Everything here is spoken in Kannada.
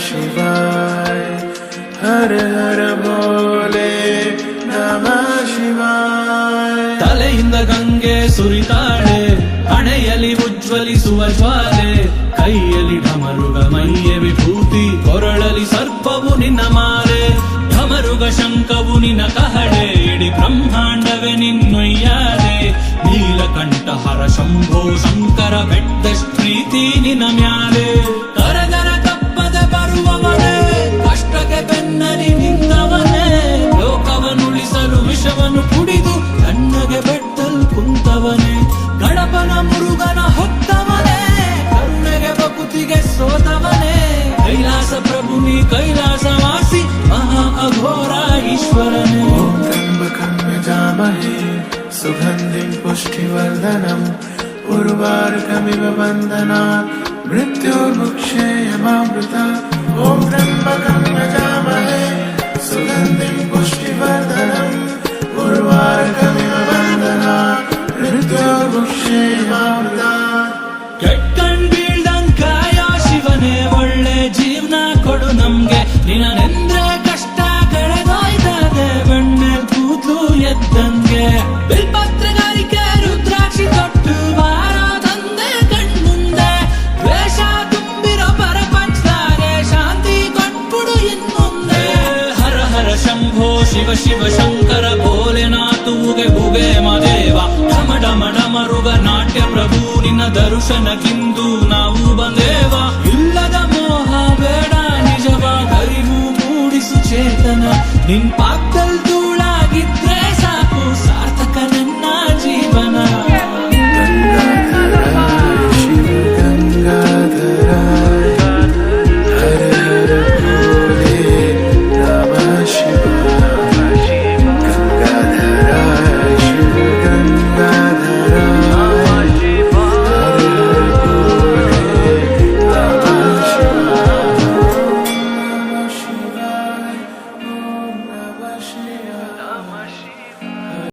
ಶಿವಾಯ ಹರ ಹರ ಭೋಲೆ ನಮಃ ಶಿವಾಯ. ತಲೆಯಿಂದ ಗಂಗೆ ಸುರಿತಾಳೆ, ಹಣೆಯಲ್ಲಿ ಉಜ್ವಲಿಸುವ ಜ್ವಾಲೆ, ಕೈಯಲ್ಲಿ ಢಮರುಗ ಮೈಯ ವಿಭೂತಿ, ಕೊರಳಲಿ ಸರ್ಪವು ನಿನ್ನ ಮಾಲೆ, ಢಮರುಗ ಶಂಕವು ನಿನ್ನ ಕಹಳೆ, ಇಡೀ ಬ್ರಹ್ಮಾಂಡವೇ ನಿನ್ನೊಯ್ಯಾಲೆ. ನೀಲಕಂಠಹರ ಶಂಭೋ ಶಂಕರ ಬೆಟ್ಟದಷ್ಟು ಪ್ರೀತಿ ನಿನ್ನ ಮ್ಯಾಲೆ. ಕರಗರ ತಪ್ಪದ ಬರುವವನೇ, ಕಷ್ಟಕ್ಕೆ ಬೆನ್ನಲಿ ನಿಂತವನೇ, ಲೋಕವನ್ನುಳಿಸಲು ವಿಷವನ್ನು ಕುಡಿದು ಕಣ್ಣಗೆ ಬೆಟ್ಟಲ್ ಕುಂತವನೇ, ಗಣಪನ ಮುರುಗನ ಹೊತ್ತವನೇ, ಕರುಣೆಗೆ ಬಕುತಿಗೆ ಸೋತವನೇ, ಕೈಲಾಸ ಪ್ರಭು ನೀ ಕೈಲಾಸವಾಸಿ ಮಹಾ ಅಘೋರ ಈಶ್ವರನೇ. ಓಂ ತ್ರ್ಯಂಬಕಂ ಯಜಾಮಹೇ ಸುಗಂಧಿಂ ಪುಷ್ಟಿವರ್ಧನಂ ಉರ್ವಾರುಕಮಿವ ಬಂಧನಾತ್ ಮೃತ್ಯೋರ್ಮುಕ್ಷೇಯಮಾಮೃತಾತ್. ಓಂ ತ್ರ್ಯಂಬಕಂ ಯಜಾಮಹೇ ಸುಗಂಧಿಂ ಪುಷ್ಟಿವರ್ಧನಂ ಉರ್ವಾರುಕಮಿವ ಬಂಧನಾತ್ ಮೃತ್ಯೋರ್ಮುಕ್ಷೇಯಮಾಮೃತಾತ್. ಕೆಟ್ಕಣ್ ಬೀಳ್ದಂಗ್ ಕಾಯ ಶಿವನೇ, ಒಳ್ಳೆ ಜೀವನ ಕೊಡು ನಮ್ಗೆ, ನಿನ್ನೆಂದ್ರೆ ಕಷ್ಟ ಕಳೆದೋಯ್ತದೆ, ಬೆಣ್ಣೆಲ್ ಕೂತು ಎದ್ದಂಗೆ. ಬಿಲ್ಪತ್ರಗಾರಿಕೆ ರುದ್ರಾಕ್ಷಿ ತೊಟ್ಟು ಬಾರ ತಂದೆ ಕಣ್ಮುಂದೆ, ದ್ವೇಷ ತುಂಬಿರೋ ಪರಪಂಚದಾಗೆ ಶಾಂತಿ ಕೊಟ್ಬಿಡು ಇನ್ಮುಂದೆ. ಹರ ಹರ ಶಂಭೋ ಶಿವ ಶಿವ ಶಂಕರ ಭೋಲೆನಾಥುಗೆ ಭುಗೆ ಮದೇವ, ಢಮ ಢಮ ಢಮರುಗ ನಾಟ್ಯ ಪ್ರಭು ನಿನ್ನ ದರ್ಶನಕ್ಕಿಂದು ನಾವು ಬಂದೇವ. ಇಲ್ಲದ ಮೋಹ ಬೇಡ ನಿಜವ, ಅರಿವು ಮೂಡಿಸು ಚೇತನ, ನಿನ್